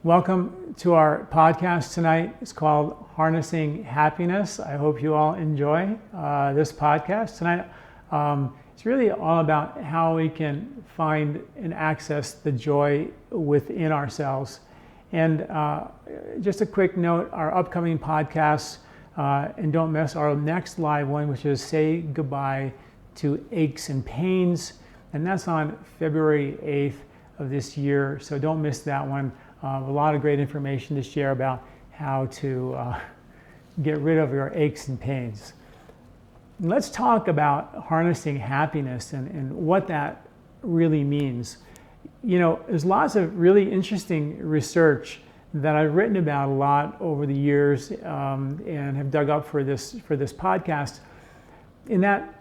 Welcome to our podcast tonight. It's called Harnessing Happiness. I hope you all enjoy this podcast tonight. It's really all about how we can find and access the joy within ourselves. And just a quick note, our upcoming podcasts, and don't miss our next live one, which is Say Goodbye to Aches and Pains. And that's on February 8th of this year. So don't miss that one. A lot of great information to share about how to get rid of your aches and pains. Let's talk about harnessing happiness and what that really means. You know, there's lots of really interesting research that I've written about a lot over the years and have dug up for this podcast. In that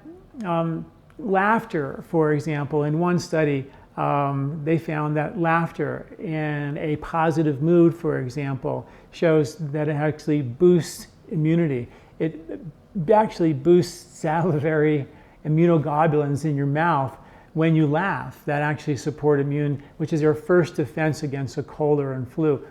laughter, for example, in one study, they found that laughter in a positive mood, for example, shows that it actually boosts immunity. It actually boosts salivary immunoglobulins in your mouth when you laugh that actually support immune, which is your first defense against a cold and flu,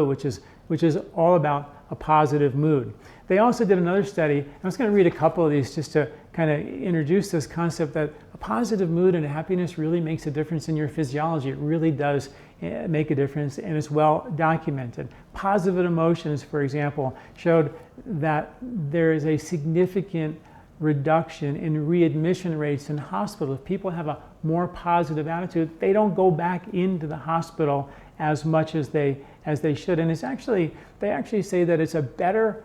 which is all about a positive mood. They also did another study. I was going to read a couple of these just to kind of introduce this concept that a positive mood and happiness really makes a difference in your physiology. It really does make a difference, and it's well documented. Positive emotions, for example, showed that there is a significant reduction in readmission rates in hospitals. If people have a more positive attitude, they don't go back into the hospital as much as they should. And they actually say that it's a better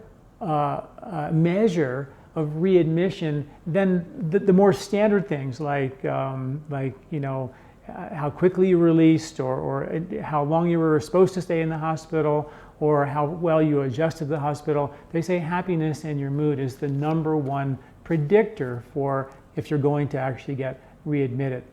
measure of readmission than the more standard things like you know, how quickly you released or how long you were supposed to stay in the hospital or how well you adjusted to the hospital. They say happiness and your mood is the number one predictor for if you're going to actually get readmitted.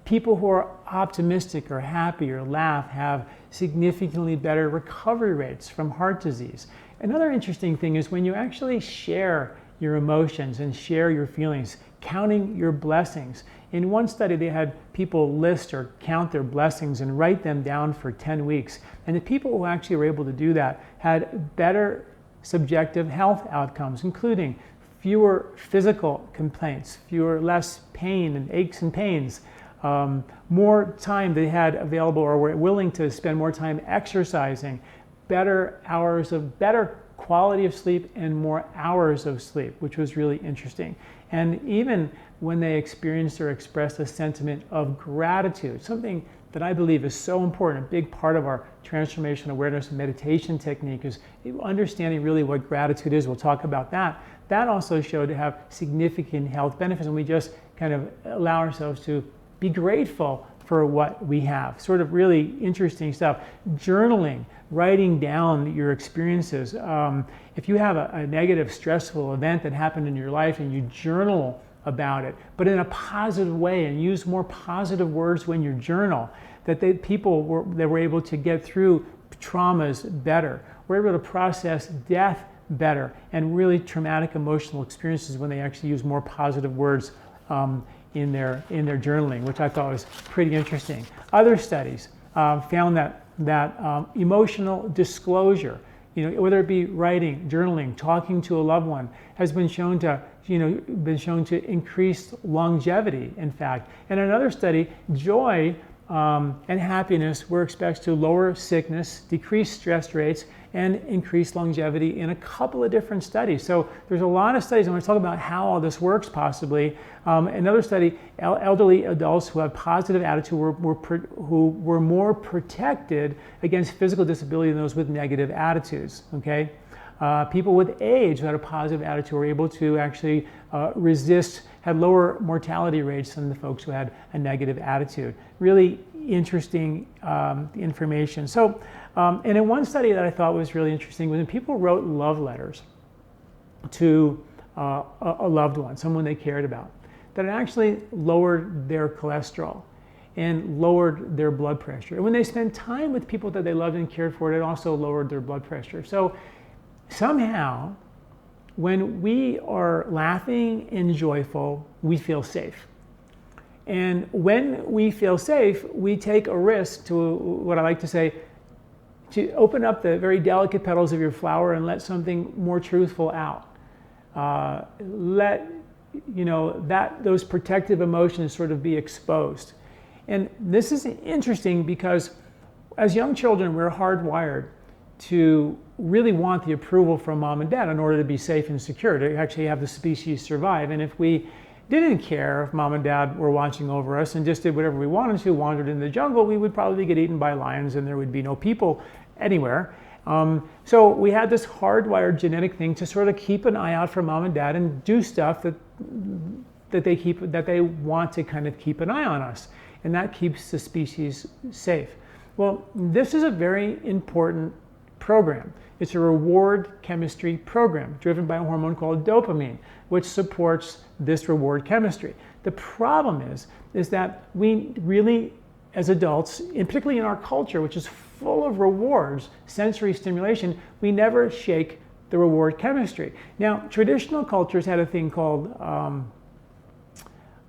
People who are optimistic or happy or laugh have significantly better recovery rates from heart disease. Another interesting thing is when you actually share your emotions and share your feelings, counting your blessings. In one study, they had people list or count their blessings and write them down for 10 weeks. And the people who actually were able to do that had better subjective health outcomes, including fewer physical complaints, less pain and aches and pains, more time they had available or were willing to spend more time exercising, better quality of sleep and more hours of sleep, which was really interesting. And even when they experienced or expressed a sentiment of gratitude, something that I believe is so important, a big part of our transformation awareness and meditation technique is understanding really what gratitude is. We'll talk about that. That also showed to have significant health benefits, and we just kind of allow ourselves to be grateful for what we have. Sort of really interesting stuff. Journaling, writing down your experiences. If you have a negative, stressful event that happened in your life and you journal about it, but in a positive way and use more positive words when you journal, that people were able to get through traumas better, were able to process death better, and really traumatic emotional experiences when they actually use more positive words in their journaling, which I thought was pretty interesting. Other studies found that emotional disclosure, you know, whether it be writing, journaling, talking to a loved one, has been shown to increase longevity, in fact. And another study, joy and happiness were expected to lower sickness, decrease stress rates, and increase longevity in a couple of different studies. So there's a lot of studies. I want to talk about how all this works possibly. Another study, elderly adults who have positive attitude who were more protected against physical disability than those with negative attitudes, okay? People with age who had a positive attitude were able to actually had lower mortality rates than the folks who had a negative attitude. Really interesting information. So, and in one study that I thought was really interesting was when people wrote love letters to a loved one, someone they cared about, that it actually lowered their cholesterol and lowered their blood pressure. And when they spent time with people that they loved and cared for, it also lowered their blood pressure. So somehow, when we are laughing and joyful, we feel safe. And when we feel safe, we take a risk to, what I like to say, to open up the very delicate petals of your flower and let something more truthful out. Let those protective emotions sort of be exposed. And this is interesting because as young children, we're hardwired to really want the approval from mom and dad in order to be safe and secure, to actually have the species survive. And if we didn't care if mom and dad were watching over us and just did whatever we wanted to, wandered in the jungle, we would probably get eaten by lions and there would be no people anywhere. So we had this hardwired genetic thing to sort of keep an eye out for mom and dad and do stuff that they want to kind of keep an eye on us. And that keeps the species safe. Well, this is a very important program. It's a reward chemistry program driven by a hormone called dopamine, which supports this reward chemistry. The problem is that we really, as adults, and particularly in our culture, which is full of rewards, sensory stimulation, we never shake the reward chemistry. Now, traditional cultures had a thing called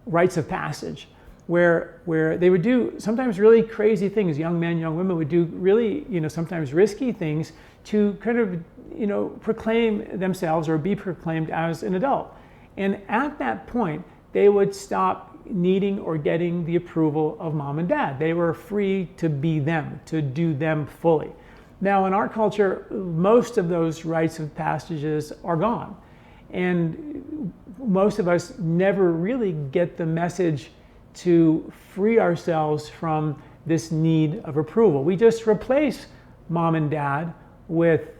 rites of passage, where they would do sometimes really crazy things. Young men, young women would do really, sometimes risky things to kind of, proclaim themselves or be proclaimed as an adult. And at that point, they would stop needing or getting the approval of mom and dad. They were free to be them, to do them fully. Now, in our culture, most of those rites of passages are gone. And most of us never really get the message to free ourselves from this need of approval. We just replace mom and dad with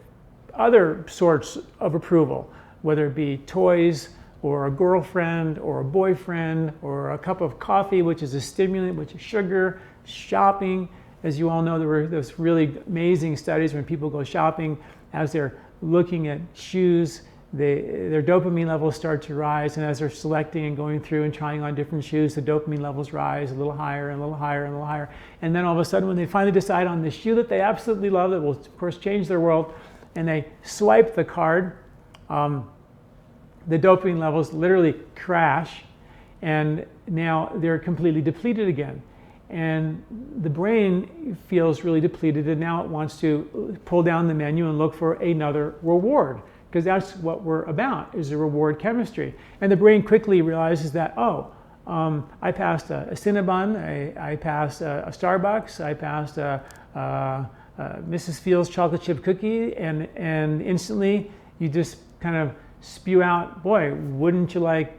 other sorts of approval, whether it be toys or a girlfriend or a boyfriend or a cup of coffee, which is a stimulant, which is sugar, shopping. As you all know, there were those really amazing studies when people go shopping, as they're looking at shoes, their dopamine levels start to rise, and as they're selecting and going through and trying on different shoes, the dopamine levels rise a little higher and a little higher and a little higher. And then all of a sudden, when they finally decide on the shoe that they absolutely love, that will of course change their world, and they swipe the card, the dopamine levels literally crash, and now they're completely depleted again. And the brain feels really depleted, and now it wants to pull down the menu and look for another reward, because that's what we're about, is a reward chemistry. And the brain quickly realizes that, I passed a Cinnabon, I passed a Starbucks, I passed a Mrs. Fields chocolate chip cookie, and instantly you just kind of spew out, boy, wouldn't you like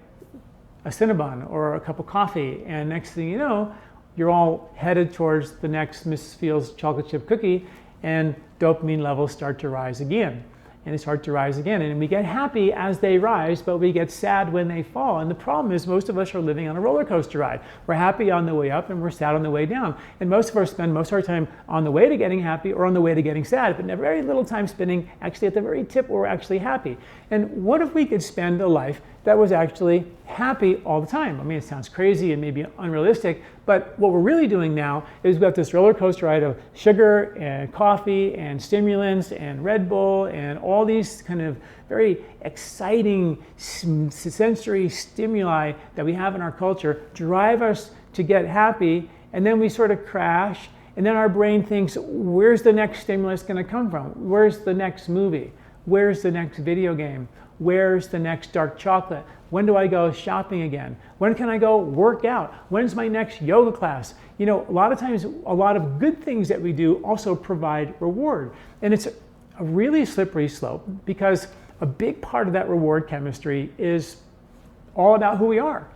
a Cinnabon or a cup of coffee? And next thing you know, you're all headed towards the next Mrs. Fields chocolate chip cookie, and dopamine levels start to rise again. And they start to rise again. And we get happy as they rise, but we get sad when they fall. And the problem is most of us are living on a roller coaster ride. We're happy on the way up and we're sad on the way down. And most of us spend most of our time on the way to getting happy or on the way to getting sad, but very little time spending actually at the very tip where we're actually happy. And what if we could spend a life that was actually happy all the time? I mean, it sounds crazy and maybe unrealistic, but what we're really doing now is we've got this roller coaster ride of sugar and coffee and stimulants and Red Bull and all these kind of very exciting sensory stimuli that we have in our culture drive us to get happy, and then we sort of crash, and then our brain thinks, where's the next stimulus going to come from? Where's the next movie? Where's the next video game? Where's the next dark chocolate? When do I go shopping again? When can I go work out? When's my next yoga class? A lot of times, a lot of good things that we do also provide reward. And it's a really slippery slope, because a big part of that reward chemistry is all about who we are.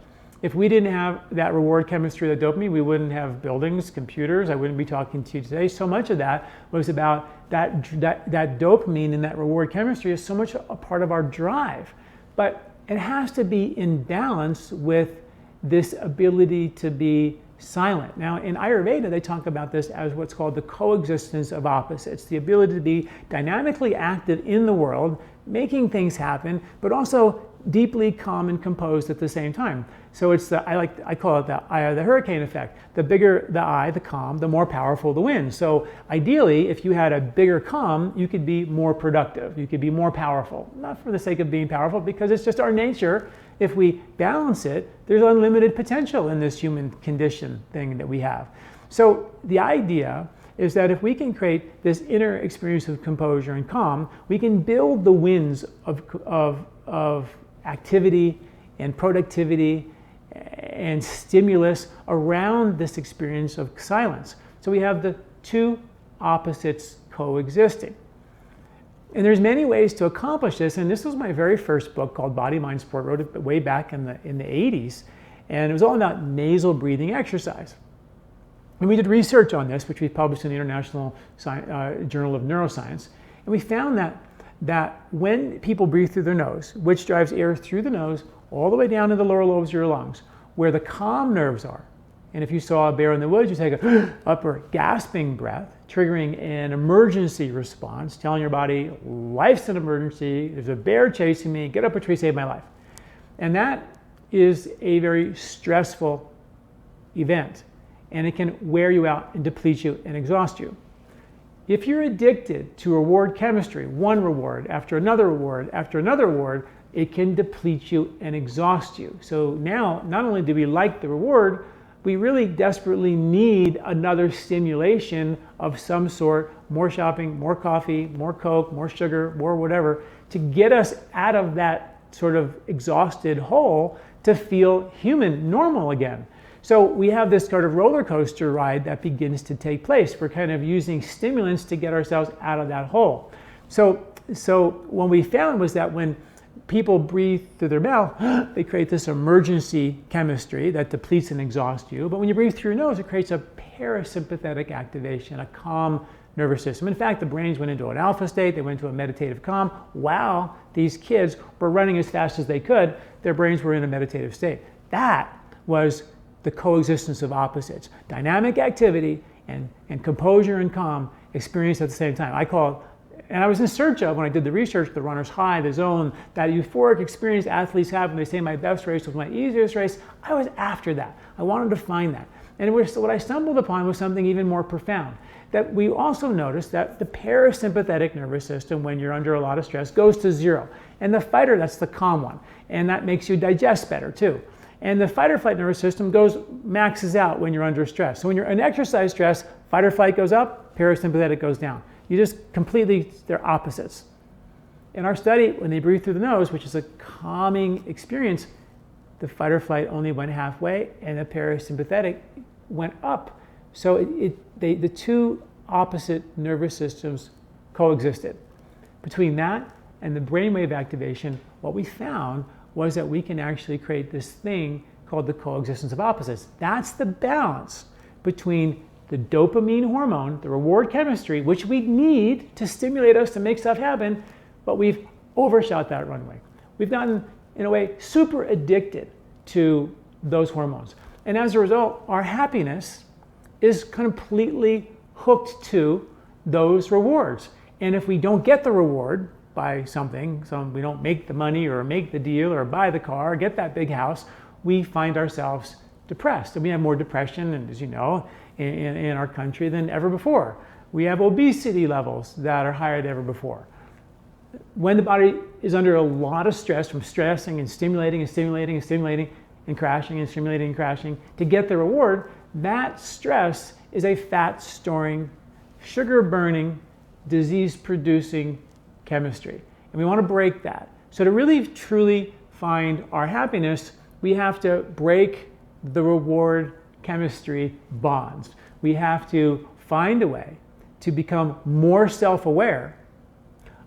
If we didn't have that reward chemistry, the dopamine, we wouldn't have buildings, computers. I wouldn't be talking to you today. So much of that was about that dopamine and that reward chemistry is so much a part of our drive. But it has to be in balance with this ability to be silent. Now, in Ayurveda, they talk about this as what's called the coexistence of opposites, the ability to be dynamically active in the world, making things happen, but also deeply calm and composed at the same time. So it's I call it the eye of the hurricane effect. The bigger the eye, the calm, the more powerful the wind. So ideally, if you had a bigger calm, you could be more productive. You could be more powerful. Not for the sake of being powerful, because it's just our nature. If we balance it, there's unlimited potential in this human condition thing that we have. So the idea is that if we can create this inner experience of composure and calm, we can build the winds of activity and productivity and stimulus around this experience of silence. So we have the two opposites coexisting. And there's many ways to accomplish this, and this was my very first book called Body, Mind, Sport. I wrote it way back in the 80s, and it was all about nasal breathing exercise. And we did research on this, which we published in the International Journal of Neuroscience, and we found that when people breathe through their nose, which drives air through the nose all the way down to the lower lobes of your lungs, where the calm nerves are. And if you saw a bear in the woods, you take a upper gasping breath, triggering an emergency response, telling your body, life's an emergency, there's a bear chasing me, get up a tree, save my life. And that is a very stressful event, and it can wear you out and deplete you and exhaust you. If you're addicted to reward chemistry, one reward after another reward after another reward, it can deplete you and exhaust you. So now, not only do we like the reward, we really desperately need another stimulation of some sort, more shopping, more coffee, more Coke, more sugar, more whatever, to get us out of that sort of exhausted hole to feel human, normal again. So we have this sort of roller coaster ride that begins to take place. We're kind of using stimulants to get ourselves out of that hole. So what we found was that when people breathe through their mouth, they create this emergency chemistry that depletes and exhausts you. But when you breathe through your nose, it creates a parasympathetic activation, a calm nervous system. In fact, the brains went into an alpha state, they went into a meditative calm. While these kids were running as fast as they could, their brains were in a meditative state. That was the coexistence of opposites. Dynamic activity and composure and calm experienced at the same time. I call it, and I was in search of, when I did the research, the runner's high, the zone, that euphoric experience athletes have when they say my best race was my easiest race. I was after that. I wanted to find that. And what I stumbled upon was something even more profound. That we also noticed that the parasympathetic nervous system, when you're under a lot of stress, goes to zero. And the fighter, that's the calm one. And that makes you digest better too. And the fight or flight nervous system maxes out when you're under stress. So when you're in exercise stress, fight or flight goes up, parasympathetic goes down. You just completely, they're opposites. In our study, when they breathe through the nose, which is a calming experience, the fight or flight only went halfway and the parasympathetic went up. So the two opposite nervous systems coexisted. Between that and the brainwave activation, what we found was that we can actually create this thing called the coexistence of opposites. That's the balance between the dopamine hormone, the reward chemistry, which we need to stimulate us to make stuff happen, but we've overshot that runway. We've gotten, in a way, super addicted to those hormones. And as a result, our happiness is completely hooked to those rewards. And if we don't get the reward by something, so we don't make the money or make the deal or buy the car or get that big house, we find ourselves depressed. And we have more depression, and as you know, in our country than ever before. We have obesity levels that are higher than ever before. When the body is under a lot of stress, from stressing and stimulating and stimulating and stimulating and crashing and stimulating and crashing to get the reward, that stress is a fat-storing, sugar-burning, disease-producing chemistry. And we want to break that. So to really, truly find our happiness, we have to break the reward chemistry bonds. We have to find a way to become more self-aware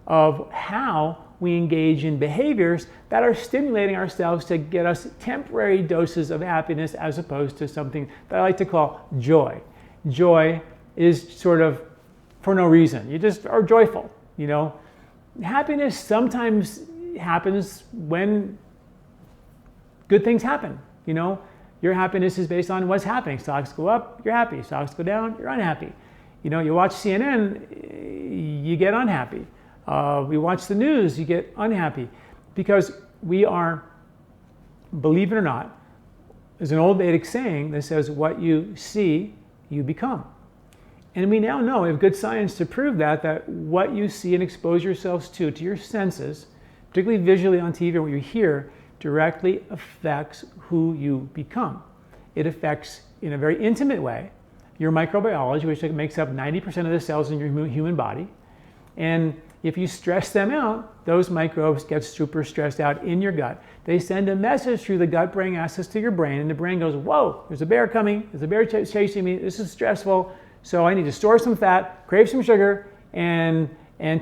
of how we engage in behaviors that are stimulating ourselves to get us temporary doses of happiness, as opposed to something that I like to call joy. Joy is sort of for no reason. You just are joyful, you know. Happiness sometimes happens when good things happen, you know. Your happiness is based on what's happening. Stocks go up, you're happy. Stocks go down, you're unhappy. You know, you watch CNN, you get unhappy. We watch the news, you get unhappy. Because we are, believe it or not, there's an old Vedic saying that says, what you see, you become. And we now know, we have good science to prove that what you see and expose yourselves to your senses, particularly visually on TV or what you hear, directly affects who you become. It affects, in a very intimate way, your microbiology, which makes up 90% of the cells in your human body. And if you stress them out, those microbes get super stressed out in your gut. They send a message through the gut-brain axis to your brain, and the brain goes, whoa, there's a bear coming, there's a bear chasing me, this is stressful, so I need to store some fat, crave some sugar, and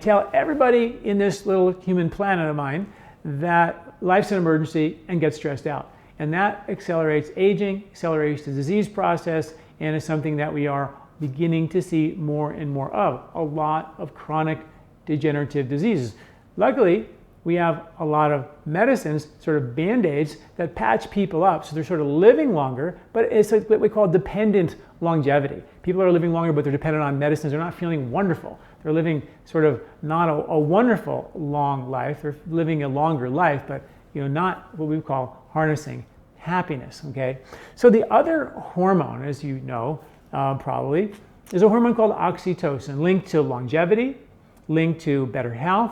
tell everybody in this little human planet of mine that life's an emergency, and get stressed out. And that accelerates aging, accelerates the disease process, and is something that we are beginning to see more and more of. A lot of chronic degenerative diseases. Luckily, we have a lot of medicines, sort of band-aids, that patch people up so they're sort of living longer, but it's like what we call dependent longevity. People are living longer, but they're dependent on medicines. They're not feeling wonderful. They're living sort of not a wonderful long life. They're living a longer life, but not what we call harnessing happiness, okay? So the other hormone, as you know, probably, is a hormone called oxytocin, linked to longevity, linked to better health,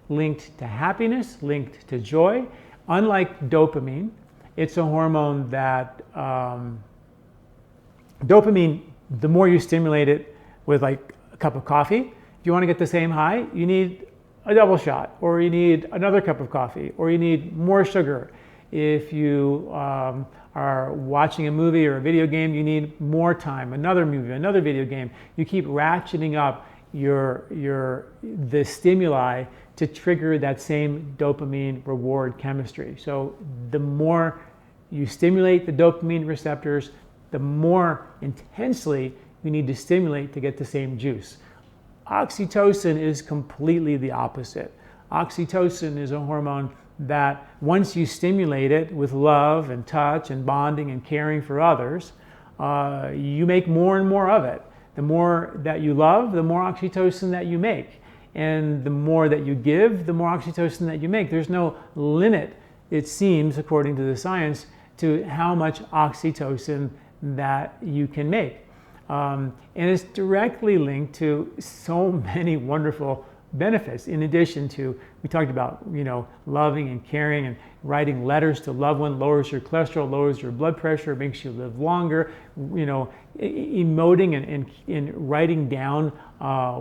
linked to happiness, linked to joy. Unlike dopamine, it's a hormone that, dopamine, the more you stimulate it with like a cup of coffee, if you want to get the same high, you need a double shot, or you need another cup of coffee, or you need more sugar. If you are watching a movie or a video game, you need more time, another movie, another video game. You keep ratcheting up the stimuli to trigger that same dopamine reward chemistry. So the more you stimulate the dopamine receptors, the more intensely you need to stimulate to get the same juice. Oxytocin is completely the opposite. Oxytocin is a hormone that once you stimulate it with love and touch and bonding and caring for others, you make more and more of it. The more that you love, the more oxytocin that you make. And the more that you give, the more oxytocin that you make. There's no limit, it seems, according to the science, to how much oxytocin that you can make. And it's directly linked to so many wonderful benefits. In addition to, we talked about, loving and caring and writing letters to loved ones, lowers your cholesterol, lowers your blood pressure, makes you live longer, emoting and writing down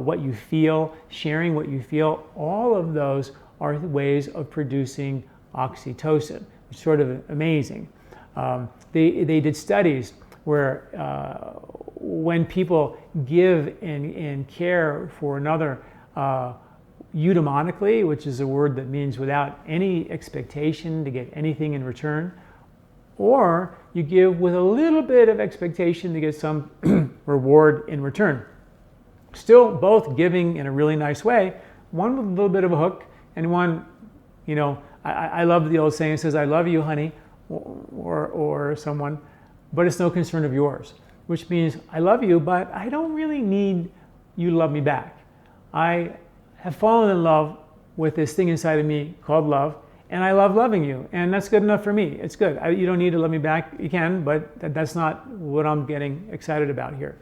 what you feel, sharing what you feel. All of those are ways of producing oxytocin, which is sort of amazing. They did studies where when people give and care for another eudaimonically, which is a word that means without any expectation to get anything in return, or you give with a little bit of expectation to get some reward in return. Still both giving in a really nice way, one with a little bit of a hook, and one, I love the old saying, it says, I love you, honey, or someone, but it's no concern of yours, which means I love you, but I don't really need you to love me back. I have fallen in love with this thing inside of me called love, and I love loving you, and that's good enough for me. It's good. You don't need to love me back. You can, but that's not what I'm getting excited about here.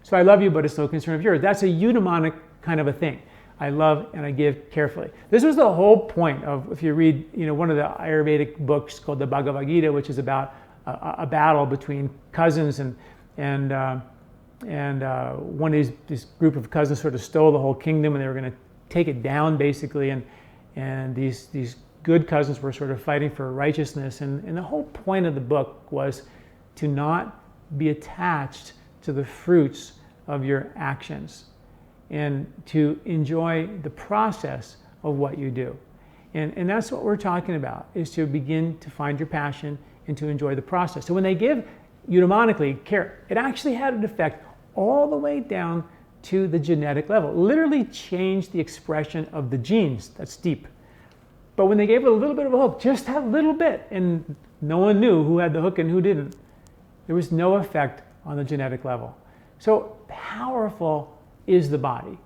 So I love you, but it's no concern of yours. That's a eudaimonic kind of a thing. I love and I give carefully. This was the whole point of, if you read, one of the Ayurvedic books called the Bhagavad Gita, which is about a battle between cousins, and one of this group of cousins sort of stole the whole kingdom, and they were going to take it down basically, and these good cousins were sort of fighting for righteousness, and the whole point of the book was to not be attached to the fruits of your actions, and to enjoy the process of what you do. And that's what we're talking about, is to begin to find your passion and to enjoy the process. So when they give eudaimonically care, it actually had an effect all the way down to the genetic level. Literally changed the expression of the genes. That's deep. But when they gave it a little bit of a hook, just that little bit, and no one knew who had the hook and who didn't, there was no effect on the genetic level. So powerful is the body.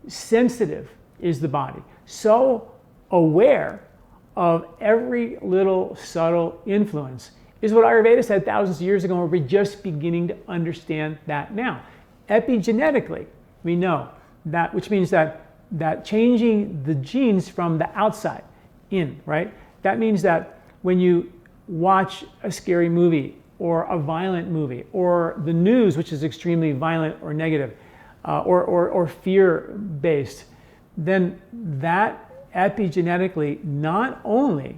Sensitive is the body. So aware of every little subtle influence is what Ayurveda said thousands of years ago, and we're just beginning to understand that now. Epigenetically, we know that, which means that changing the genes from the outside in, right? That means that when you watch a scary movie or a violent movie or the news, which is extremely violent or negative or fear-based, then that epigenetically not only,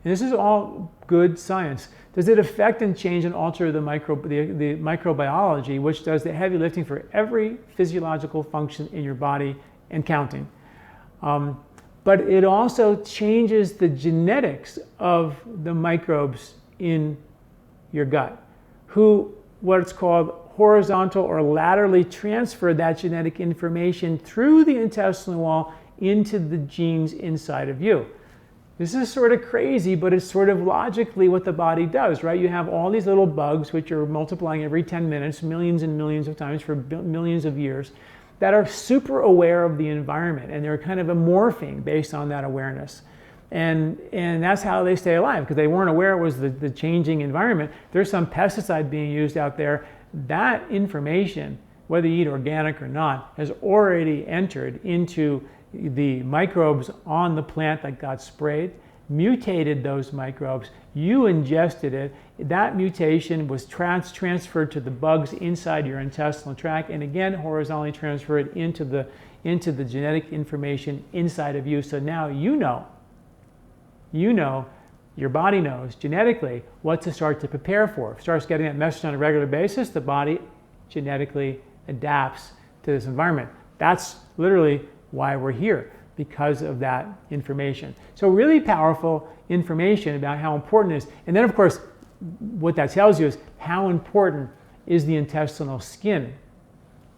and this is all good science, does it affect and change and alter the microbiology, which does the heavy lifting for every physiological function in your body and counting. But it also changes the genetics of the microbes in your gut, who what's called horizontal or laterally transfer that genetic information through the intestinal wall into the genes inside of you. This is sort of crazy, but it's sort of logically what the body does, right? You have all these little bugs which are multiplying every 10 minutes, millions and millions of times for millions of years, that are super aware of the environment, and they're kind of morphing based on that awareness. And that's how they stay alive, because they weren't aware it was the changing environment. There's some pesticide being used out there. That information, whether you eat organic or not, has already entered into the microbes on the plant that got sprayed, mutated those microbes. You ingested it. That mutation was transferred to the bugs inside your intestinal tract, and again horizontally transferred into the genetic information inside of you. So now you know, your body knows genetically what to start to prepare for. If it starts getting that message on a regular basis, the body genetically adapts to this environment. That's literally why we're here, because of that information. So really powerful information about how important it is. And then of course, what that tells you is how important is the intestinal skin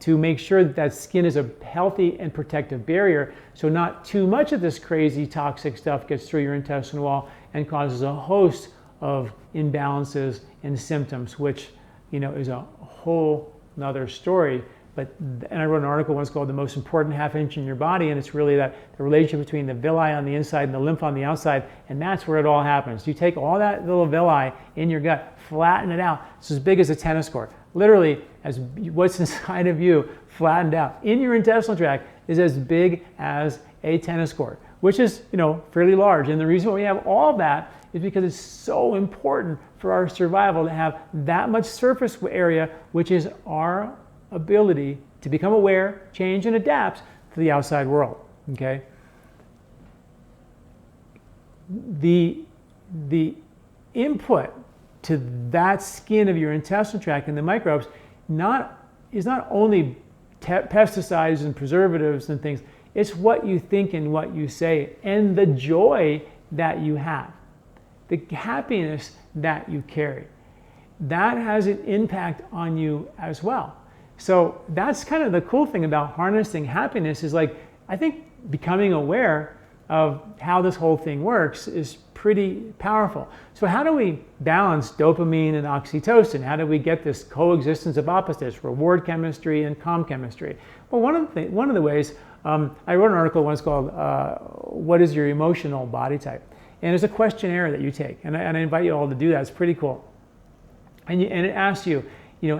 to make sure that that skin is a healthy and protective barrier, so not too much of this crazy toxic stuff gets through your intestinal wall and causes a host of imbalances and symptoms, which is a whole nother story. And I wrote an article once called "The Most Important Half Inch in Your Body," and it's really that the relationship between the villi on the inside and the lymph on the outside, and that's where it all happens. You take all that little villi in your gut, flatten it out. It's as big as a tennis court. Literally, as what's inside of you flattened out in your intestinal tract is as big as a tennis court, which is fairly large. And the reason why we have all that is because it's so important for our survival to have that much surface area, which is our ability to become aware, change, and adapt to the outside world. Okay. The input to that skin of your intestinal tract and the microbes is not only pesticides and preservatives and things. It's what you think and what you say, and the joy that you have, the happiness that you carry. That has an impact on you as well. So that's kind of the cool thing about harnessing happiness, is like, I think becoming aware of how this whole thing works is pretty powerful. So how do we balance dopamine and oxytocin? How do we get this coexistence of opposites, reward chemistry and calm chemistry? Well, one of the ways, I wrote an article once called "What is your emotional body type?" And there's a questionnaire that you take, and I invite you all to do that. It's pretty cool. And it asks you,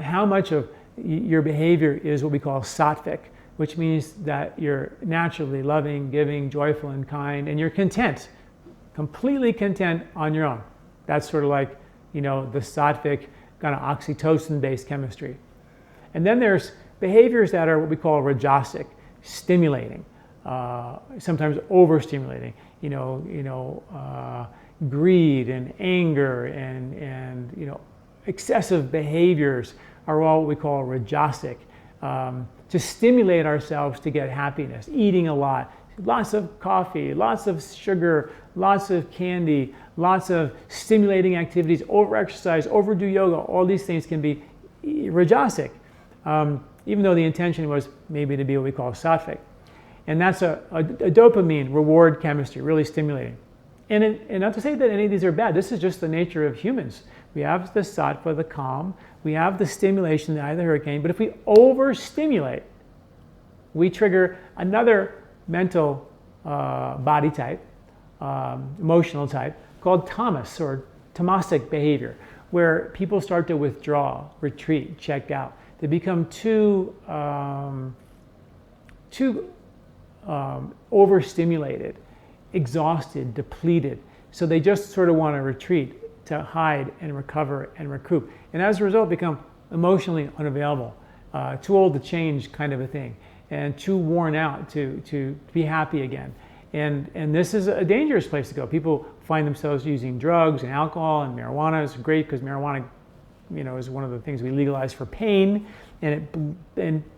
how much of your behavior is what we call sattvic, which means that you're naturally loving, giving, joyful, and kind, and you're content, completely content on your own. That's sort of like, the sattvic kind of oxytocin-based chemistry. And then there's behaviors that are what we call rajasic, stimulating, sometimes overstimulating, greed and anger and excessive behaviors are all what we call rajasic, to stimulate ourselves to get happiness. Eating a lot, lots of coffee, lots of sugar, lots of candy, lots of stimulating activities, over-exercise, overdo yoga, all these things can be rajasic, even though the intention was maybe to be what we call sattvic. And that's a dopamine reward chemistry, really stimulating. And not to say that any of these are bad, this is just the nature of humans. We have the sattva, the calm, we have the stimulation, the eye of the hurricane, but if we overstimulate, we trigger another mental body type, emotional type called tamas or tamasic behavior, where people start to withdraw, retreat, check out. They become too overstimulated, exhausted, depleted. So they just sort of want to retreat, to hide and recover and recoup. And as a result, become emotionally unavailable, too old to change kind of a thing, and too worn out to be happy again. And this is a dangerous place to go. People find themselves using drugs and alcohol, and marijuana is great because marijuana, is one of the things we legalize for pain. And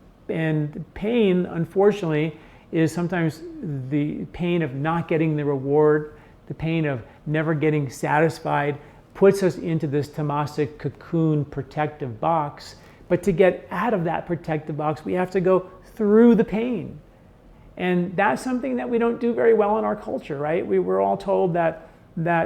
pain, unfortunately, is sometimes the pain of not getting the reward, the pain of never getting satisfied, puts us into this tamasic cocoon protective box. But to get out of that protective box, we have to go through the pain. And that's something that we don't do very well in our culture, right? We're all told that you're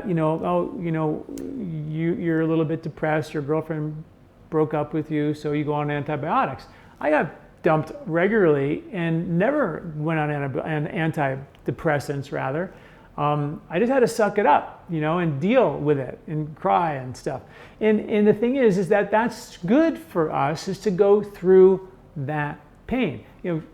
a little bit depressed, your girlfriend broke up with you, so you go on antibiotics. I got dumped regularly and never went on antidepressants, rather. I just had to suck it up, and deal with it and cry and stuff. And the thing is that that's good for us, is to go through that pain.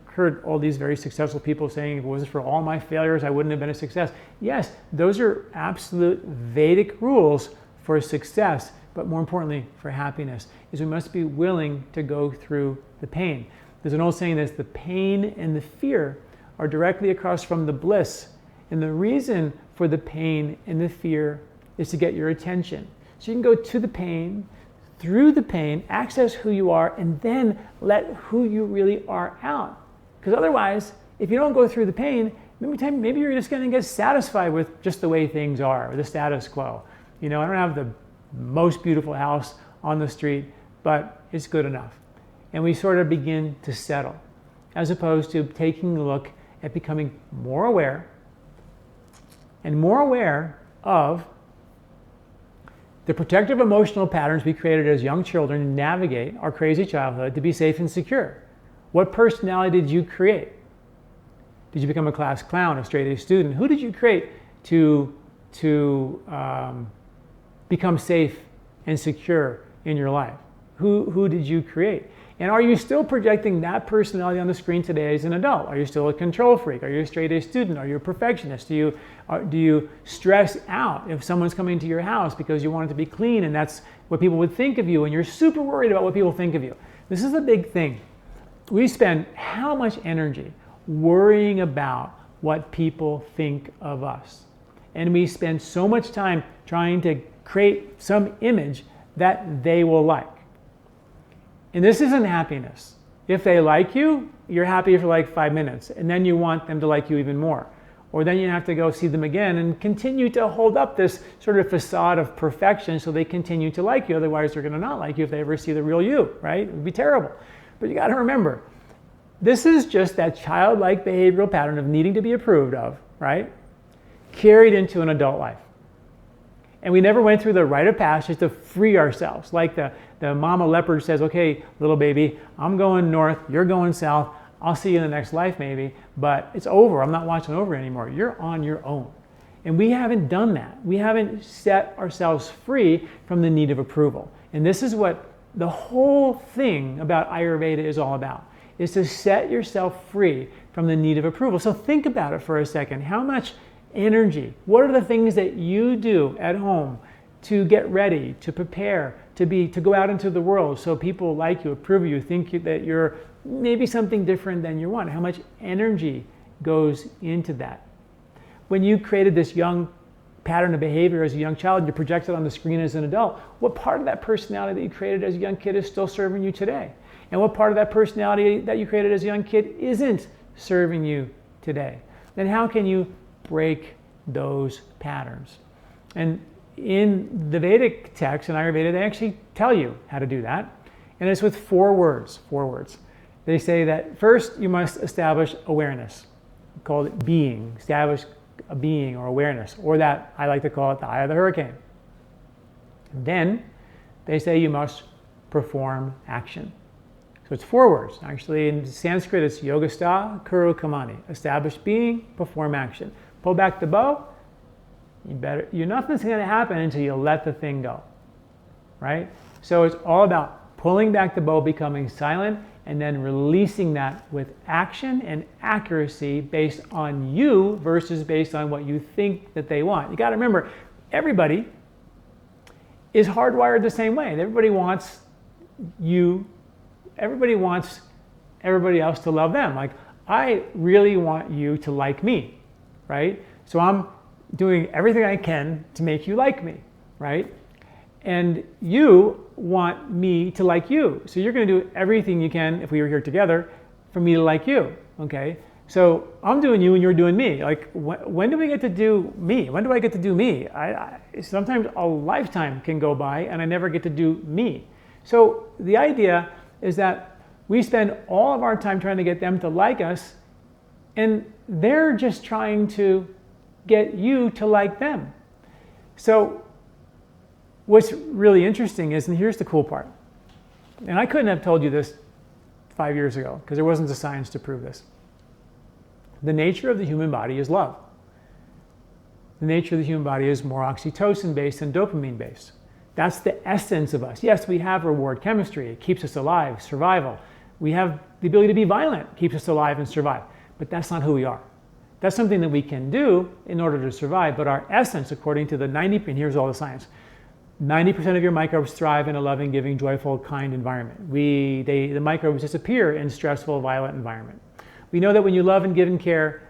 Heard all these very successful people saying, if it wasn't for all my failures, I wouldn't have been a success. Yes, those are absolute Vedic rules for success, but more importantly, for happiness, is we must be willing to go through the pain. There's an old saying that the pain and the fear are directly across from the bliss. And the reason for the pain and the fear is to get your attention. So you can go to the pain, through the pain, access who you are, and then let who you really are out. Because otherwise, if you don't go through the pain, maybe you're just going to get satisfied with just the way things are, or the status quo. I don't have the most beautiful house on the street, but it's good enough. And we sort of begin to settle, as opposed to taking a look at becoming more aware of the protective emotional patterns we created as young children to navigate our crazy childhood to be safe and secure. What personality did you create? Did you become a class clown, a straight-A student? Who did you create to become safe and secure in your life? Who did you create? And are you still projecting that personality on the screen today as an adult? Are you still a control freak? Are you a straight-A student? Are you a perfectionist? Do you stress out if someone's coming to your house because you want it to be clean and that's what people would think of you, and you're super worried about what people think of you? This is a big thing. We spend how much energy worrying about what people think of us. And we spend so much time trying to create some image that they will like. And this isn't happiness. If they like you, you're happy for like 5 minutes, and then you want them to like you even more. Or then you have to go see them again and continue to hold up this sort of facade of perfection so they continue to like you. Otherwise, they're going to not like you if they ever see the real you, right? It would be terrible. But you got to remember, this is just that childlike behavioral pattern of needing to be approved of, right? Carried into an adult life. And we never went through the rite of passage to free ourselves. Like the mama leopard says, okay, little baby, I'm going north, you're going south, I'll see you in the next life maybe, but it's over, I'm not watching over anymore. You're on your own. And we haven't done that. We haven't set ourselves free from the need of approval. And this is what the whole thing about Ayurveda is all about, is to set yourself free from the need of approval. So think about it for a second. How much energy, what are the things that you do at home to get ready, to prepare, to go out into the world so people like you, approve of you, think that you're maybe something different than you want? How much energy goes into that? When you created this young pattern of behavior as a young child and you project it on the screen as an adult, what part of that personality that you created as a young kid is still serving you today? And what part of that personality that you created as a young kid isn't serving you today? Then how can you break those patterns? And in the Vedic text, in Ayurveda, they actually tell you how to do that. And it's with 4 words. They say that first you must establish awareness, called it being, establish a being or awareness, or that I like to call it the eye of the hurricane. Then they say you must perform action. So it's 4 words. Actually, in Sanskrit, it's yogastha kuru kamani. Establish being, perform action. Pull back the bow, nothing's going to happen until you let the thing go, right? So it's all about pulling back the bow, becoming silent, and then releasing that with action and accuracy based on you versus based on what you think that they want. You got to remember, everybody is hardwired the same way. Everybody wants everybody else to love them. Like, I really want you to like me, right? So I'm doing everything I can to make you like me, right? And you want me to like you. So you're going to do everything you can, if we were here together, for me to like you, okay? So I'm doing you and you're doing me. Like, when do we get to do me? When do I get to do me? Sometimes a lifetime can go by and I never get to do me. So the idea is that we spend all of our time trying to get them to like us, and they're just trying to get you to like them. So what's really interesting is, and here's the cool part, and I couldn't have told you this 5 years ago because there wasn't the science to prove this. The nature of the human body is love. The nature of the human body is more oxytocin based than dopamine based. That's the essence of us. Yes, we have reward chemistry. It keeps us alive, survival. We have the ability to be violent, keeps us alive and survive. But that's not who we are. That's something that we can do in order to survive. But our essence, according to the 90%, and here's all the science, 90% of your microbes thrive in a loving, giving, joyful, kind environment. The microbes disappear in stressful, violent environment. We know that when you love and give and care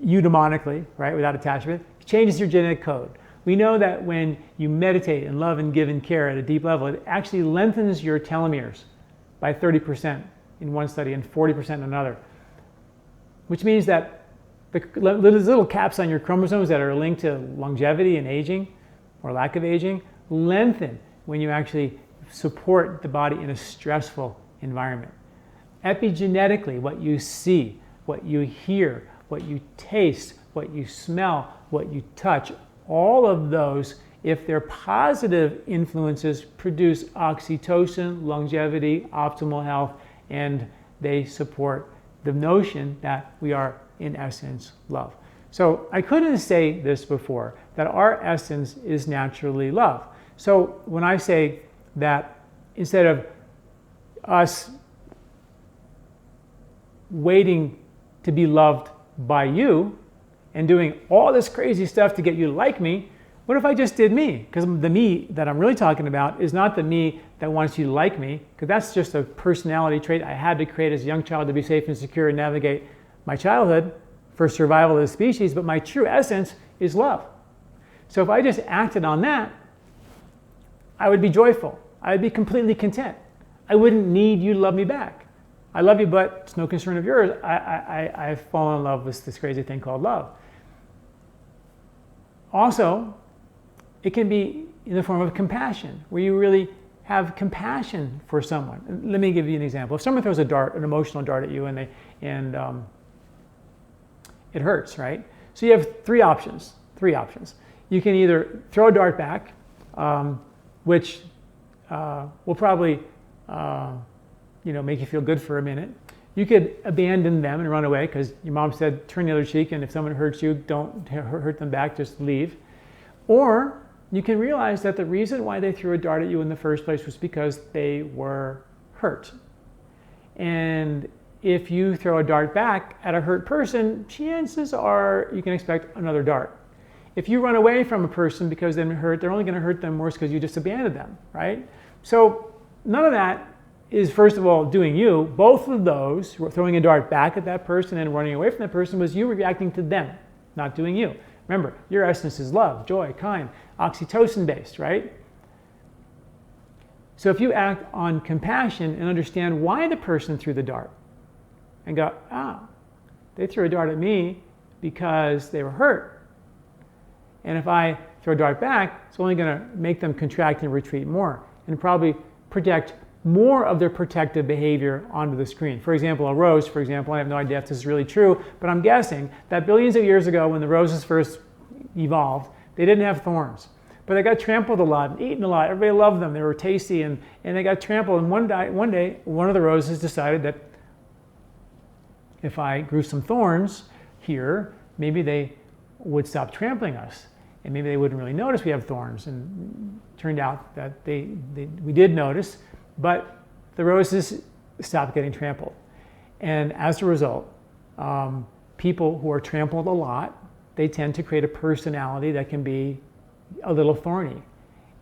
eudaimonically, right, without attachment, it changes your genetic code. We know that when you meditate and love and give and care at a deep level, it actually lengthens your telomeres by 30% in one study and 40% in another, which means that those little caps on your chromosomes that are linked to longevity and aging or lack of aging lengthen when you actually support the body in a stressful environment. Epigenetically, what you see, what you hear, what you taste, what you smell, what you touch, all of those, if they're positive influences, produce oxytocin, longevity, optimal health, and they support the notion that we are, in essence, love. So I couldn't say this before, that our essence is naturally love. So when I say that instead of us waiting to be loved by you and doing all this crazy stuff to get you to like me, what if I just did me? Because the me that I'm really talking about is not the me that wants you to like me, because that's just a personality trait I had to create as a young child to be safe and secure and navigate my childhood for survival of the species, but my true essence is love. So if I just acted on that, I would be joyful. I would be completely content. I wouldn't need you to love me back. I love you, but it's no concern of yours. I've fallen in love with this crazy thing called love. Also, it can be in the form of compassion, where you really have compassion for someone. Let me give you an example. If someone throws a dart, an emotional dart at you, and it hurts, right? So you have three options. You can either throw a dart back, which will probably make you feel good for a minute. You could abandon them and run away because your mom said turn the other cheek, and if someone hurts you, don't hurt them back, just leave. Or you can realize that the reason why they threw a dart at you in the first place was because they were hurt. And if you throw a dart back at a hurt person, chances are you can expect another dart. If you run away from a person because they're hurt, they're only going to hurt them worse because you just abandoned them, right? So none of that is, first of all, doing you. Both of those, throwing a dart back at that person and running away from that person, was you reacting to them, not doing you. Remember, your essence is love, joy, kind, oxytocin based, right? So if you act on compassion and understand why the person threw the dart and go, they threw a dart at me because they were hurt. And if I throw a dart back, it's only going to make them contract and retreat more and probably project more of their protective behavior onto the screen. For example, a rose, I have no idea if this is really true, but I'm guessing that billions of years ago when the roses first evolved, they didn't have thorns. But they got trampled a lot and eaten a lot. Everybody loved them. They were tasty, and they got trampled. And one day, one of the roses decided that if I grew some thorns here, maybe they would stop trampling us. And maybe they wouldn't really notice we have thorns. And it turned out that we did notice, but the roses stopped getting trampled. And as a result, people who are trampled a lot, they tend to create a personality that can be a little thorny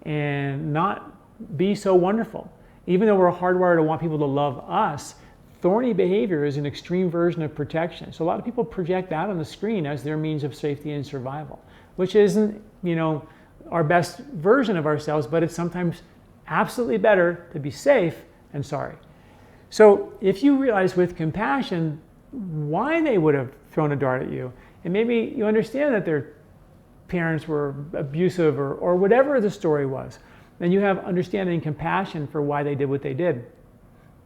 and not be so wonderful. Even though we're hardwired to want people to love us, thorny behavior is an extreme version of protection. So a lot of people project that on the screen as their means of safety and survival, which isn't, our best version of ourselves, but it's sometimes absolutely better to be safe and sorry. So if you realize with compassion why they would have thrown a dart at you, and maybe you understand that their parents were abusive or whatever the story was, then you have understanding and compassion for why they did what they did.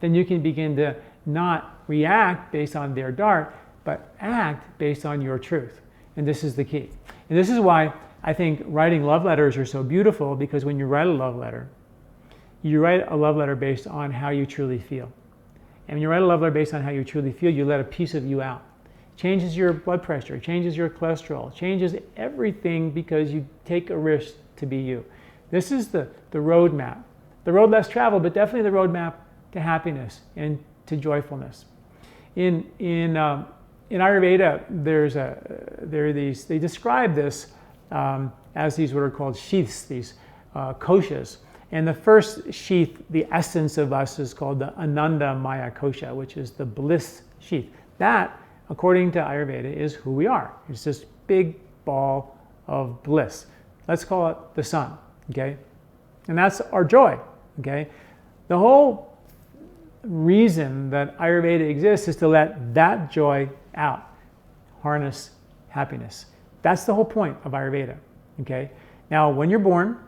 Then you can begin to not react based on their dart, but act based on your truth. And this is the key. And this is why I think writing love letters are so beautiful, because when you write a love letter, you write a love letter based on how you truly feel. And when you write a love letter based on how you truly feel, you let a piece of you out. It changes your blood pressure, it changes your cholesterol, it changes everything, because you take a risk to be you. This is the roadmap. The road less traveled, but definitely the roadmap to happiness and to joyfulness. In Ayurveda, they describe this as these what are called sheaths, these koshas. And the first sheath, the essence of us, is called the Ananda Maya kosha, which is the bliss sheath. That, according to Ayurveda, is who we are. It's this big ball of bliss. Let's call it the sun, okay? And that's our joy, okay? The whole reason that Ayurveda exists is to let that joy out, harness happiness. That's the whole point of Ayurveda, okay? Now, when you're born,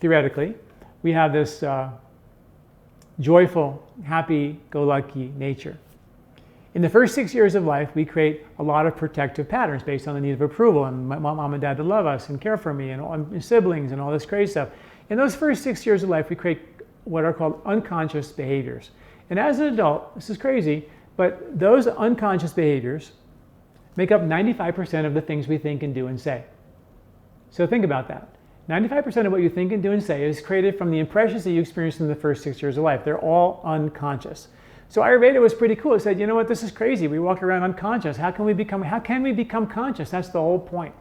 theoretically, we have this joyful, happy-go-lucky nature. In the first 6 years of life, we create a lot of protective patterns based on the need of approval and my mom and dad to love us and care for me and siblings and all this crazy stuff. In those first 6 years of life, we create what are called unconscious behaviors. And as an adult, this is crazy, but those unconscious behaviors make up 95% of the things we think and do and say. So think about that. 95% of what you think and do and say is created from the impressions that you experienced in the first 6 years of life. They're all unconscious. So Ayurveda was pretty cool. It said, you know what, this is crazy. We walk around unconscious. How can we become conscious? That's the whole point.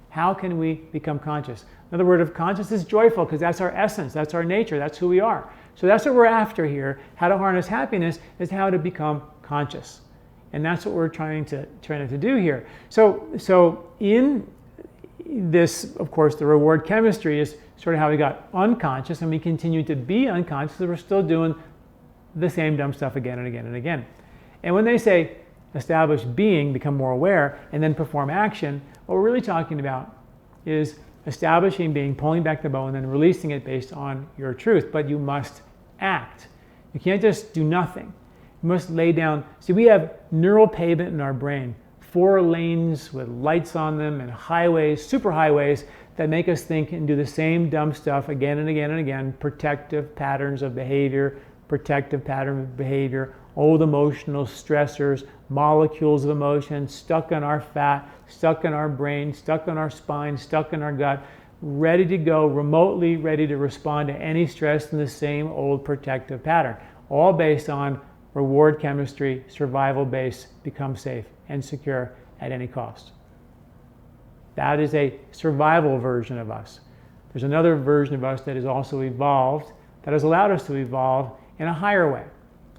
How can we become conscious? Another word of conscious is joyful, because that's our essence, that's our nature, that's who we are. So that's what we're after here. How to harness happiness is how to become conscious. And that's what we're trying to do here. So in this, of course, the reward chemistry is sort of how we got unconscious, and we continue to be unconscious, so we're still doing the same dumb stuff again and again and again. And when they say establish being, become more aware, and then perform action, what we're really talking about is establishing being, pulling back the bow, and then releasing it based on your truth. But you must act. You can't just do nothing. You must lay down. See, we have neural pavement in our brain, 4 lanes with lights on them and highways, super highways, that make us think and do the same dumb stuff again and again and again. Protective patterns of behavior, old emotional stressors, molecules of emotion stuck in our fat, stuck in our brain, stuck in our spine, stuck in our gut, ready to go, remotely ready to respond to any stress in the same old protective pattern, all based on reward chemistry, survival base, become safe and secure at any cost. That is a survival version of us. There's another version of us that is also evolved, that has allowed us to evolve in a higher way,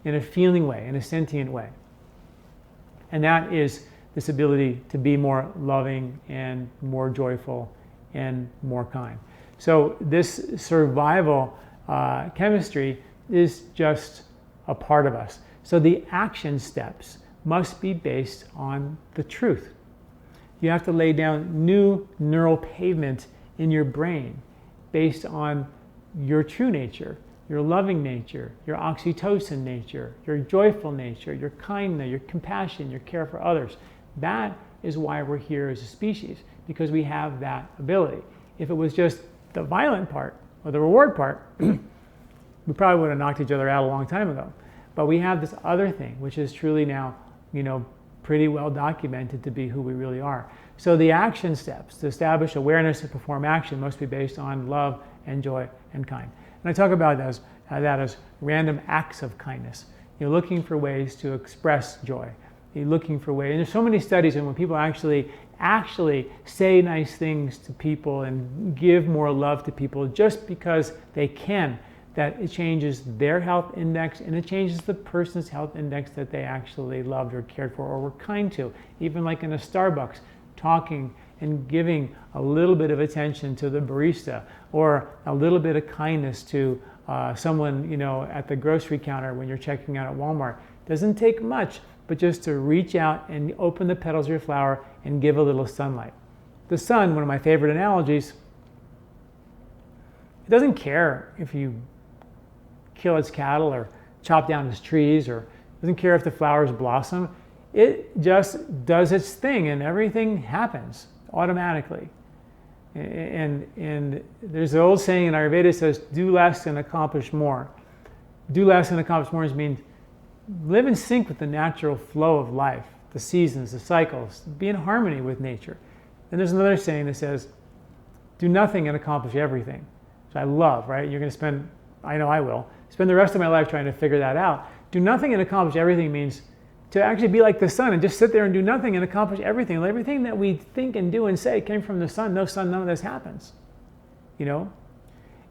in a feeling way, in a sentient way. And that is this ability to be more loving and more joyful and more kind. So this survival chemistry is just a part of us. So the action steps must be based on the truth. You have to lay down new neural pavement in your brain based on your true nature, your loving nature, your oxytocin nature, your joyful nature, your kindness, your compassion, your care for others. That is why we're here as a species, because we have that ability. If it was just the violent part or the reward part, we probably would have knocked each other out a long time ago. But we have this other thing, which is truly now, pretty well documented to be who we really are. So the action steps to establish awareness and perform action must be based on love and joy and kind. And I talk about that as random acts of kindness. You're looking for ways to express joy. You're looking for ways, and there's so many studies, and when people actually say nice things to people and give more love to people just because they can, that it changes their health index and it changes the person's health index that they actually loved or cared for or were kind to. Even like in a Starbucks, talking and giving a little bit of attention to the barista or a little bit of kindness to someone, you know, at the grocery counter when you're checking out at Walmart. Doesn't take much, but just to reach out and open the petals of your flower and give a little sunlight. The sun, one of my favorite analogies, it doesn't care if you kill its cattle or chop down its trees, or doesn't care if the flowers blossom. It just does its thing and everything happens automatically. And there's an old saying in Ayurveda that says, do less and accomplish more. Do less and accomplish more means live in sync with the natural flow of life, the seasons, the cycles, be in harmony with nature. And there's another saying that says, do nothing and accomplish everything. So I love, right? You're going to spend, I know I will, spend the rest of my life trying to figure that out. Do nothing and accomplish everything means to actually be like the sun and just sit there and do nothing and accomplish everything. Everything that we think and do and say came from the sun. No sun, none of this happens. You know?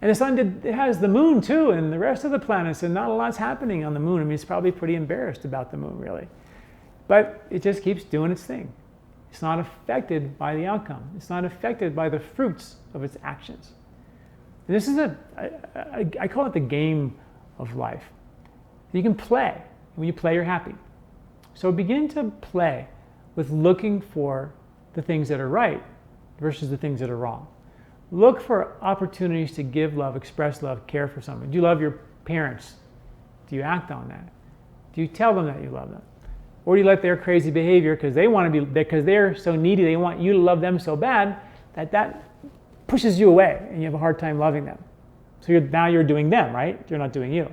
And the sun it has the moon too, and the rest of the planets, and not a lot's happening on the moon. I mean, it's probably pretty embarrassed about the moon, really. But it just keeps doing its thing. It's not affected by the outcome. It's not affected by the fruits of its actions. And this is I call it the game of life. You can play. When you play, you're happy. So begin to play with looking for the things that are right versus the things that are wrong. Look for opportunities to give love, express love, care for someone. Do you love your parents? Do you act on that? Do you tell them that you love them? Or do you let their crazy behavior, because they're so needy, they want you to love them so bad that pushes you away and you have a hard time loving them. So now you're doing them, right? You're not doing you.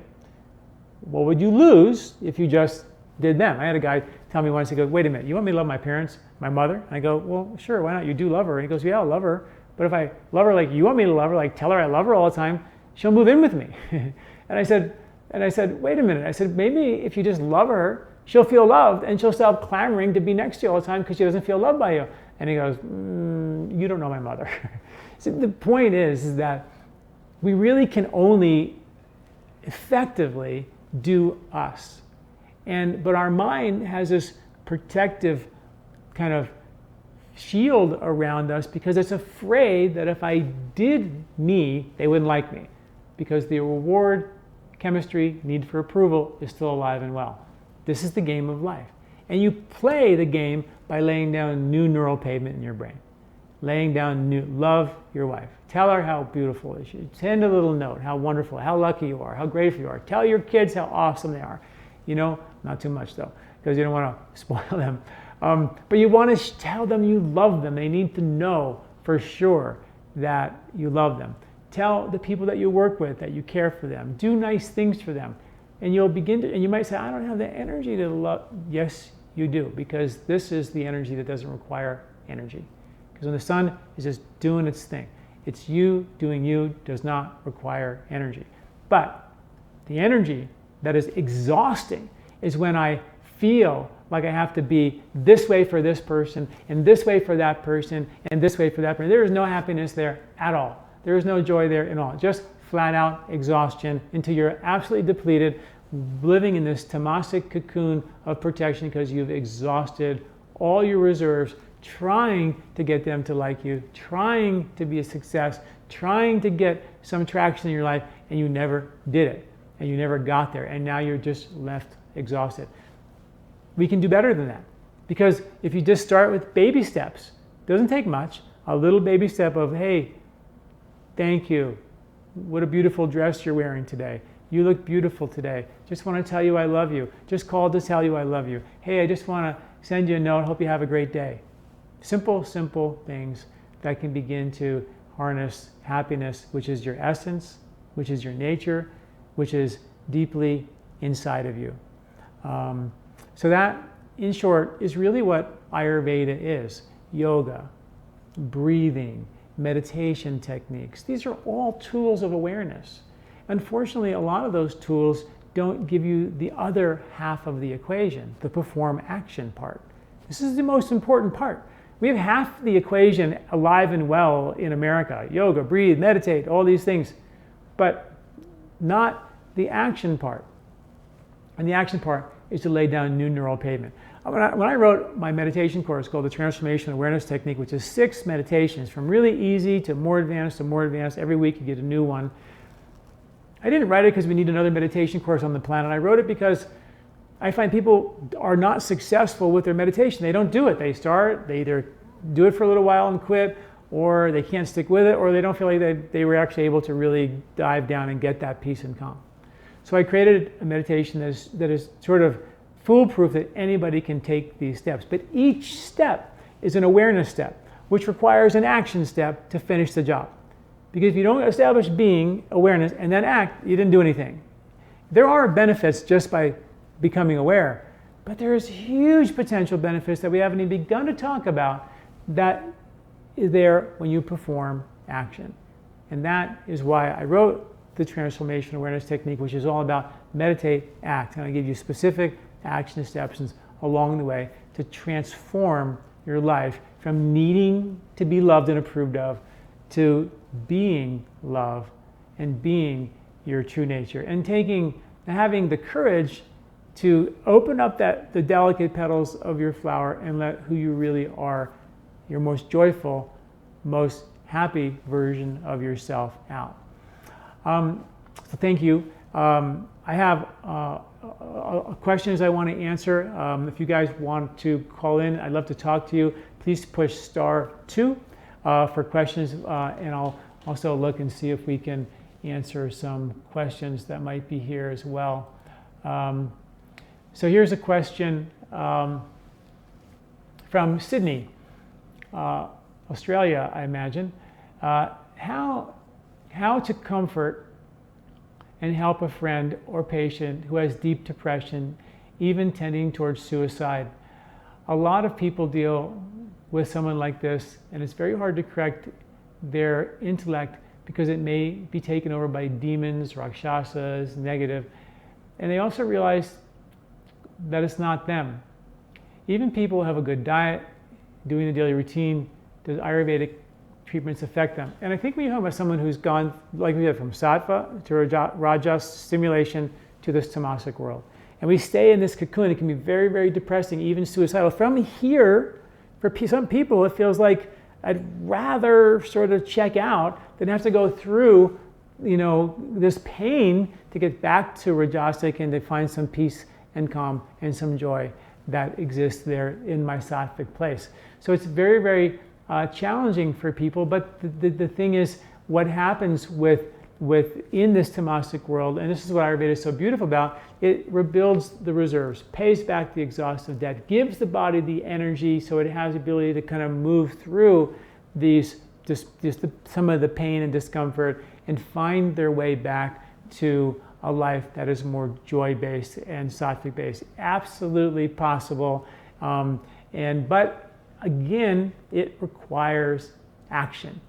What would you lose if you just did them? I had a guy tell me once, he goes, wait a minute, you want me to love my parents, my mother? And I go, well, sure, why not? You do love her. And he goes, yeah, I'll love her. But if I love her like you want me to love her, like tell her I love her all the time, she'll move in with me. and I said, wait a minute. I said, maybe if you just love her, she'll feel loved and she'll stop clamoring to be next to you all the time because she doesn't feel loved by you. And he goes, you don't know my mother. So the point is that we really can only effectively do us. But our mind has this protective kind of shield around us because it's afraid that if I did me, they wouldn't like me, because the reward chemistry, need for approval, is still alive and well. This is the game of life. And you play the game by laying down new neural pavement in your brain. Laying down love your wife. Tell her how beautiful she is. Send a little note, how wonderful, how lucky you are, how grateful you are. Tell your kids how awesome they are. You know, not too much though, because you don't want to spoil them. But you want to tell them you love them. They need to know for sure that you love them. Tell the people that you work with that you care for them. Do nice things for them. And you'll begin to, and you might say, I don't have the energy to love. Yes, you do, because this is the energy that doesn't require energy. Because when the sun is just doing its thing, it's you doing you, does not require energy. But the energy that is exhausting is when I feel like I have to be this way for this person, and this way for that person, and this way for that person. There is no happiness there at all. There is no joy there at all. Just flat out exhaustion until you're absolutely depleted, living in this tamasic cocoon of protection because you've exhausted all your reserves, trying to get them to like you, trying to be a success, trying to get some traction in your life, and you never did it, and you never got there, and now you're just left exhausted. We can do better than that, because if you just start with baby steps, it doesn't take much, a little baby step of, hey, thank you, what a beautiful dress you're wearing today. You look beautiful today. Just want to tell you I love you. Just called to tell you I love you. Hey, I just want to send you a note. Hope you have a great day. Simple, simple things that can begin to harness happiness, which is your essence, which is your nature, which is deeply inside of you. So that in short, is really what Ayurveda is. Yoga, breathing, meditation techniques. These are all tools of awareness. Unfortunately, a lot of those tools don't give you the other half of the equation, the perform action part. This is the most important part. We have half the equation alive and well in America. Yoga, breathe, meditate, all these things, but not the action part. And the action part is to lay down new neural pavement. When I wrote my meditation course called the Transformation Awareness Technique, which is 6 meditations from really easy to more advanced, every week you get a new one. I didn't write it because we need another meditation course on the planet. I wrote it because I find people are not successful with their meditation. They don't do it. They start, they either do it for a little while and quit, or they can't stick with it, or they don't feel like they were actually able to really dive down and get that peace and calm. So I created a meditation that is sort of foolproof, that anybody can take these steps. But each step is an awareness step, which requires an action step to finish the job. Because if you don't establish being, awareness, and then act, you didn't do anything. There are benefits just by becoming aware, but there's huge potential benefits that we haven't even begun to talk about that is there when you perform action. And that is why I wrote the Transformation Awareness Technique, which is all about meditate, act. And I give you specific action steps along the way to transform your life from needing to be loved and approved of to being love and being your true nature, and having the courage to open up the delicate petals of your flower and let who you really are, your most joyful, most happy version of yourself out. So thank you. I have questions I want to answer. If you guys want to call in, I'd love to talk to you. Please push *2 for questions, and I'll also look and see if we can answer some questions that might be here as well. So here's a question from Sydney, Australia, I imagine. How to comfort and help a friend or patient who has deep depression, even tending towards suicide. A lot of people deal with someone like this, and it's very hard to correct their intellect because it may be taken over by demons, rakshasas, negative. And they also realize that it's not them. Even people who have a good diet, doing the daily routine, does Ayurvedic treatments affect them? And I think when you talk about someone who's gone, like we did, from sattva to rajas stimulation to this tamasic world, and we stay in this cocoon, it can be very, very depressing, even suicidal. From here, for some people, it feels like I'd rather sort of check out than have to go through, this pain to get back to rajasic and to find some peace and calm and some joy that exists there in my sattvic place. So it's very, very challenging for people, but the thing is, what happens within this tamasic world, and this is what Ayurveda is so beautiful about, it rebuilds the reserves, pays back the exhaustive debt, gives the body the energy so it has the ability to kind of move through some of the pain and discomfort and find their way back to a life that is more joy-based and sattvic-based. Absolutely possible, but again, it requires action,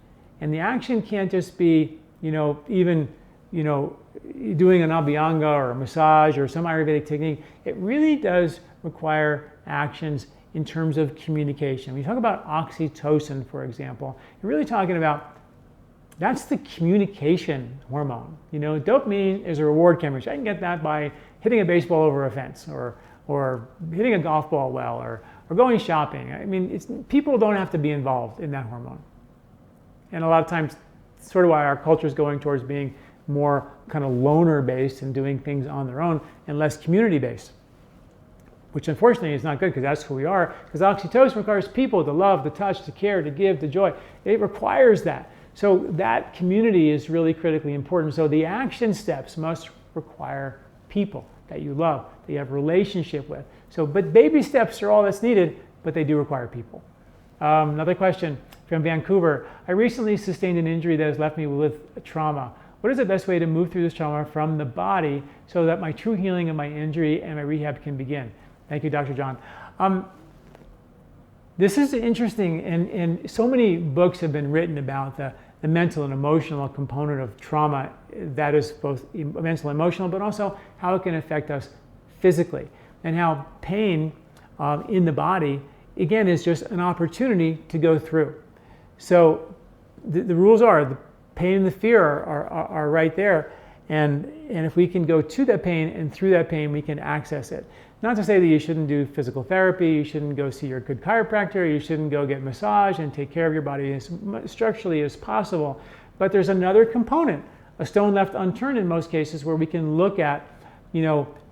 and the action can't just be, even doing an abhyanga or a massage or some Ayurvedic technique. It really does require actions in terms of communication. When you talk about oxytocin, for example, you're really talking about, that's the communication hormone. Dopamine is a reward chemical. I can get that by hitting a baseball over a fence, or hitting a golf ball well, or going shopping. I mean, people don't have to be involved in that hormone. And a lot of times, sort of why our culture is going towards being more kind of loner-based and doing things on their own and less community-based, which unfortunately is not good, because that's who we are. Because oxytocin requires people to love, to touch, to care, to give, to joy. It requires that. So that community is really critically important. So the action steps must require people that you love, that you have a relationship with. But baby steps are all that's needed, but they do require people. Another question from Vancouver. I recently sustained an injury that has left me with trauma. What is the best way to move through this trauma from the body so that my true healing of my injury and my rehab can begin? Thank you, Dr. John. This is interesting, and so many books have been written about the mental and emotional component of trauma, that is both mental and emotional, but also how it can affect us physically, and how pain in the body, again, is just an opportunity to go through. So the rules are, the pain and the fear are right there, and if we can go to that pain and through that pain, we can access it. Not to say that you shouldn't do physical therapy, you shouldn't go see your good chiropractor, you shouldn't go get massage and take care of your body as structurally as possible. But there's another component, a stone left unturned in most cases, where we can look at,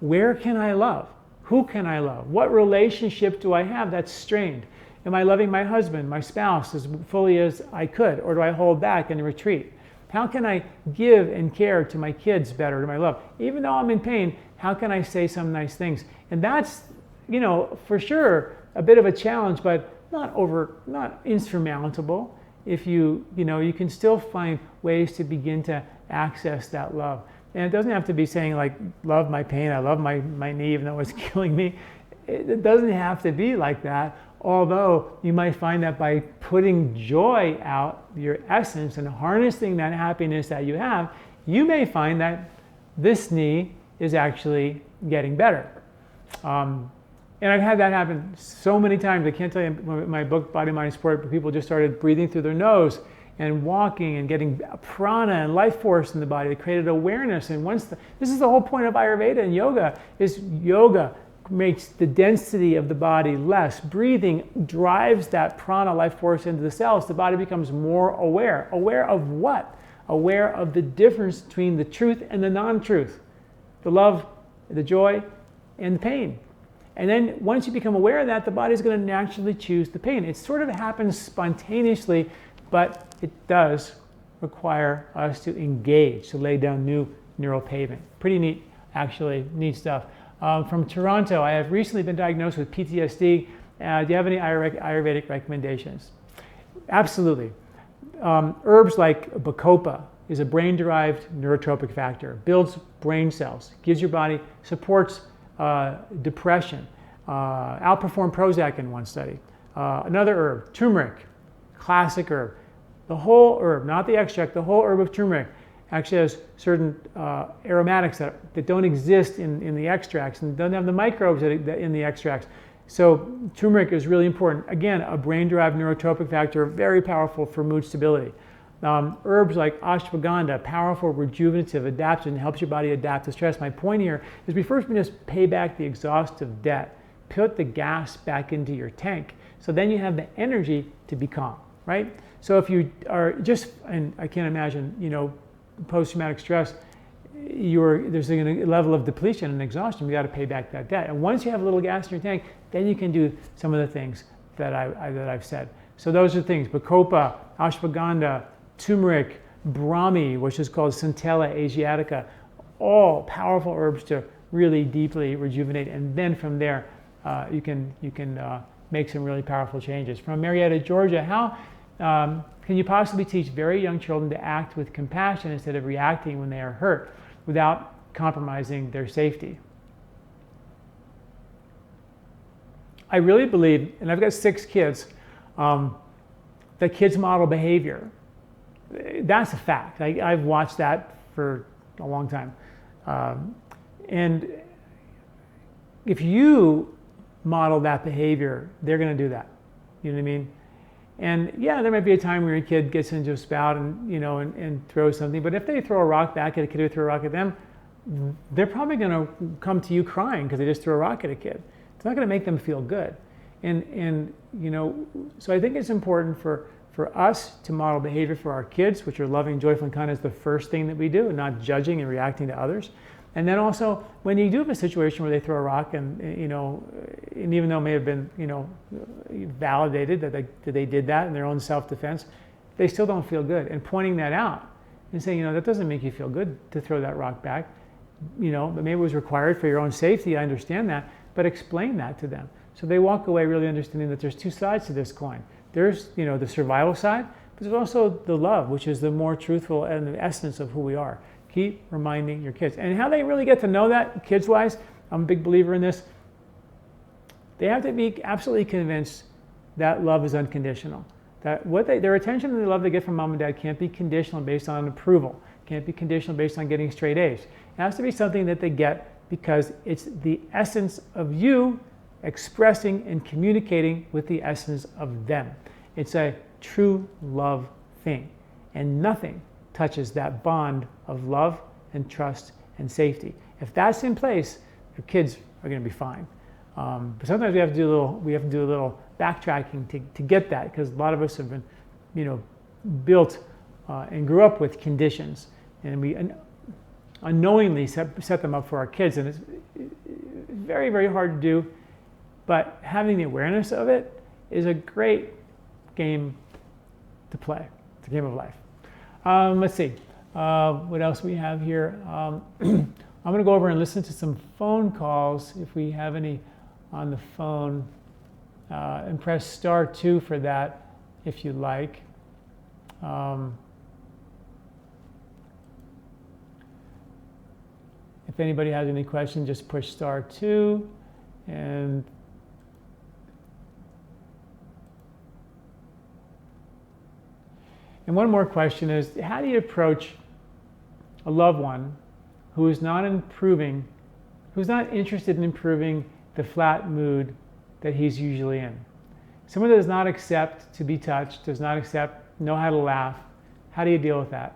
where can I love? Who can I love? What relationship do I have that's strained? Am I loving my husband, my spouse, as fully as I could? Or do I hold back and retreat? How can I give and care to my kids better, to my love? Even though I'm in pain, how can I say some nice things? And that's, for sure, a bit of a challenge, but not insurmountable. If you can still find ways to begin to access that love. And it doesn't have to be saying like, love my pain, I love my knee even though it's killing me. It doesn't have to be like that. Although you might find that by putting joy out, your essence, and harnessing that happiness that you have, you may find that this knee is actually getting better. And I've had that happen so many times. I can't tell you, my book, Body, Mind, Sport, people just started breathing through their nose and walking and getting prana and life force in the body. They created awareness. And this is the whole point of Ayurveda and yoga, is yoga makes the density of the body less. Breathing drives that prana, life force, into the cells. The body becomes more aware. Aware of what? Aware of the difference between the truth and the non-truth. The love, the joy, and the pain. And then once you become aware of that, the body's going to naturally choose the pain. It sort of happens spontaneously, but it does require us to engage, to lay down new neural pavement. Pretty neat, actually, neat stuff. From Toronto, I have recently been diagnosed with PTSD. Do you have any Ayurvedic recommendations? Absolutely. Herbs like bacopa is a brain-derived neurotropic factor, builds brain cells, gives your body, supports depression, outperformed Prozac in one study. Another herb, turmeric, classic herb. The whole herb, not the extract, the whole herb of turmeric actually has certain aromatics that don't exist in the extracts and don't have the microbes that in the extracts. So turmeric is really important. Again, a brain-derived neurotropic factor, very powerful for mood stability. Herbs like ashwagandha, powerful, rejuvenative, adaptive, and helps your body adapt to stress. My point here is we first must pay back the exhaustive debt, put the gas back into your tank, so then you have the energy to be calm, right? So if you are and I can't imagine, post-traumatic stress, there's a level of depletion and exhaustion. You got to pay back that debt. And once you have a little gas in your tank, then you can do some of the things that I've said. So those are things: bacopa, ashwagandha, turmeric, brahmi, which is called Centella asiatica, all powerful herbs to really deeply rejuvenate. And then from there, you can make some really powerful changes. From Marietta, Georgia, how can you possibly teach very young children to act with compassion instead of reacting when they are hurt without compromising their safety? I really believe, and I've got 6 kids, that kids model behavior. That's a fact. I've watched that for a long time. And if you model that behavior, they're going to do that. You know what I mean? And yeah, there might be a time where your kid gets into a spout and throws something, but if they throw a rock back at a kid who threw a rock at them, they're probably going to come to you crying because they just threw a rock at a kid. It's not going to make them feel good. And so I think it's important for us to model behavior for our kids, which are loving, joyful, and kind is the first thing that we do, and not judging and reacting to others. And then also, when you do have a situation where they throw a rock, and and even though it may have been validated that they did that in their own self-defense, they still don't feel good. And pointing that out and saying, that doesn't make you feel good to throw that rock back. But maybe it was required for your own safety. I understand that, but explain that to them so they walk away really understanding that there's 2 sides to this coin. There's the survival side, but there's also the love, which is the more truthful and the essence of who we are. Keep reminding your kids. And how they really get to know that, kids-wise, I'm a big believer in this. They have to be absolutely convinced that love is unconditional. That their attention and the love they get from mom and dad can't be conditional based on approval. Can't be conditional based on getting straight A's. It has to be something that they get because it's the essence of you expressing and communicating with the essence of them. It's a true love thing. And nothing touches that bond of love and trust and safety. If that's in place, your kids are going to be fine. But sometimes we have to do a little backtracking to get that, because a lot of us have been, built and grew up with conditions, and we unknowingly set them up for our kids, and it's very, very hard to do. But having the awareness of it is a great game to play. It's a game of life. Let's see what else we have here. I'm going to go over and listen to some phone calls if we have any on the phone, and press star 2 for that if you like. If anybody has any questions, just push star 2. And one more question is, how do you approach a loved one who is not improving, who's not interested in improving the flat mood that he's usually in? Someone that does not accept to be touched, does not know how to laugh. How do you deal with that?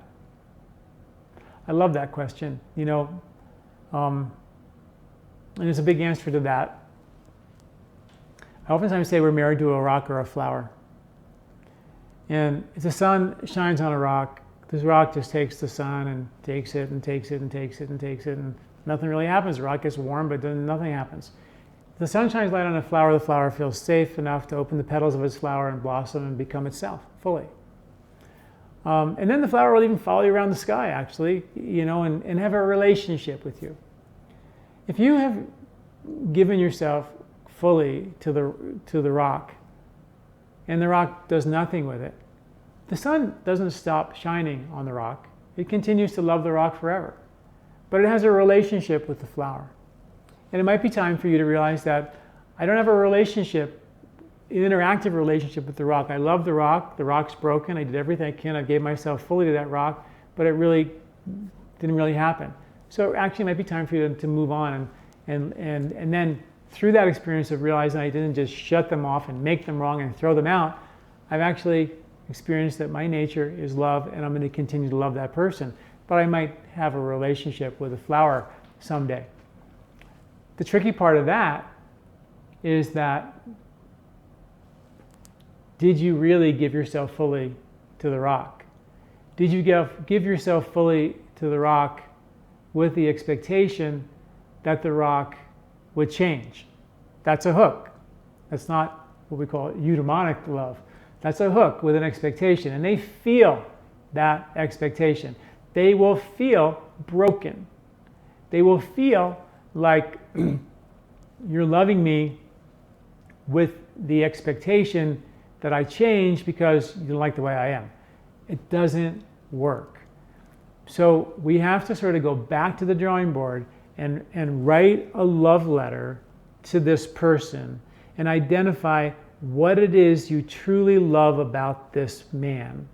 I love that question, and there's a big answer to that. I oftentimes say we're married to a rock or a flower. And if the sun shines on a rock, this rock just takes the sun and takes it and takes it and takes it and takes it, and nothing really happens. The rock gets warm, but then nothing happens. If the sun shines light on a flower, the flower feels safe enough to open the petals of its flower and blossom and become itself fully. And then the flower will even follow you around the sky, actually, and have a relationship with you. If you have given yourself fully to the rock, and the rock does nothing with it, the sun doesn't stop shining on the rock. It continues to love the rock forever. But it has a relationship with the flower. And it might be time for you to realize that I don't have a relationship, an interactive relationship with the rock. I love the rock's broken, I did everything I can, I gave myself fully to that rock, but it really didn't really happen. So it actually might be time for you to move on, and then through that experience of realizing I didn't just shut them off and make them wrong and throw them out, I've actually experienced that my nature is love, and I'm going to continue to love that person. But I might have a relationship with a flower someday. The tricky part of that is that, did you really give yourself fully to the rock? Did you give yourself fully to the rock with the expectation that the rock would change? That's a hook. That's not what we call eudaimonic love. That's a hook with an expectation, and they feel that expectation. They will feel broken. They will feel like you're loving me with the expectation that I change because you don't like the way I am. It doesn't work. So we have to sort of go back to the drawing board and write a love letter to this person and identify what it is you truly love about this man.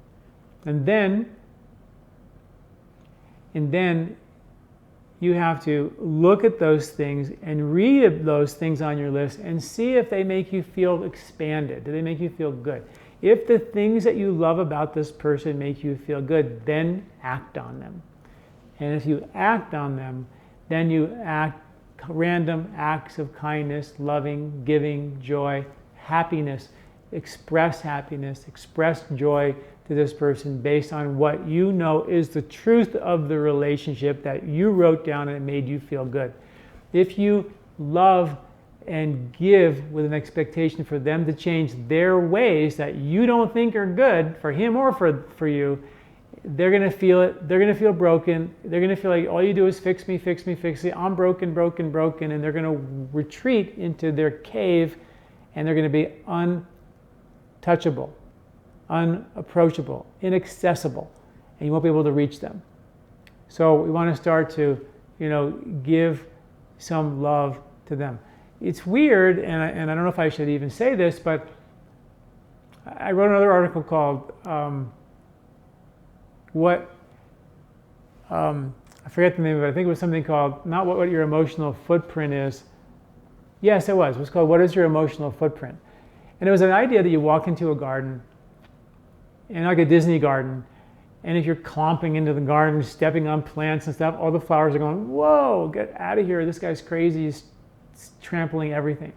And then you have to look at those things and read those things on your list and see if they make you feel expanded. Do they make you feel good? If the things that you love about this person make you feel good, then act on them. And if you act on them, then you act random acts of kindness, loving, giving, joy, happiness, express joy to this person based on what you know is the truth of the relationship that you wrote down and it made you feel good. If you love and give with an expectation for them to change their ways that you don't think are good for him or for you, they're going to feel it. They're going to feel broken. They're going to feel like all you do is fix me. I'm broken. And they're going to retreat into their cave, and they're going to be untouchable, unapproachable, inaccessible, and you won't be able to reach them. So we want to start to, give some love to them. it's weird, and I don't know if I should even say this, but I wrote another article called I forget the name of it. I think it was something called, not what your emotional footprint is. Yes, it was. It was called What is Your Emotional Footprint? And it was an idea that you walk into a garden, and like a Disney garden, and if you're clomping into the garden, stepping on plants and stuff, all the flowers are going, whoa, get out of here. This guy's crazy. He's trampling everything.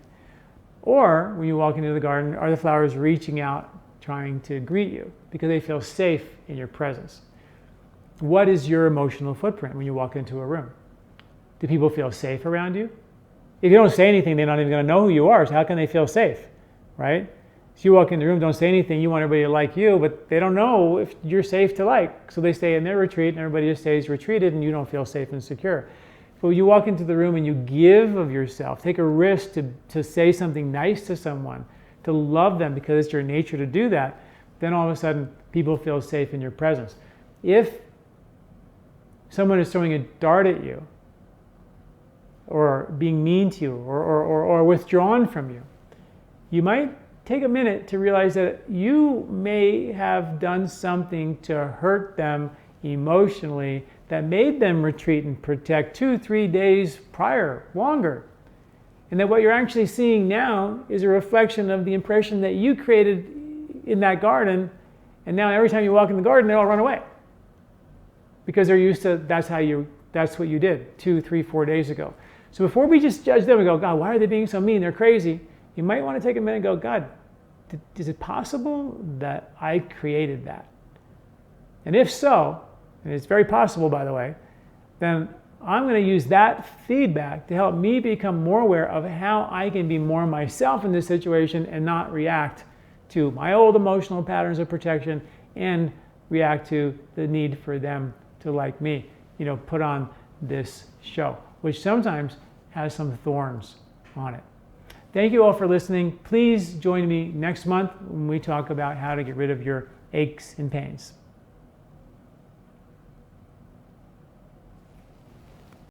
Or when you walk into the garden, are the flowers reaching out, trying to greet you because they feel safe in your presence? What is your emotional footprint when you walk into a room? Do people feel safe around you? If you don't say anything, they're not even going to know who you are, so how can they feel safe, right? So you walk in the room, don't say anything, you want everybody to like you, but they don't know if you're safe to like. So they stay in their retreat, and everybody just stays retreated, and you don't feel safe and secure. But when you walk into the room and you give of yourself, take a risk to say something nice to someone, to love them because it's your nature to do that, then all of a sudden people feel safe in your presence. If someone is throwing a dart at you, or being mean to you, or withdrawn from you, you might take a minute to realize that you may have done something to hurt them emotionally that made them retreat and protect 2-3 days prior, longer. And that what you're actually seeing now is a reflection of the impression that you created in that garden, and now every time you walk in the garden, they all run away. Because they're used to, that's what you did 2, 3, 4 days ago. So before we just judge them and go, God, why are they being so mean? They're crazy. You might want to take a minute and go, God, is it possible that I created that? And if so, and it's very possible, by the way, then I'm going to use that feedback to help me become more aware of how I can be more myself in this situation and not react to my old emotional patterns of protection and react to the need for them to like me, put on this show, which sometimes has some thorns on it. Thank you all for listening. Please join me next month when we talk about how to get rid of your aches and pains.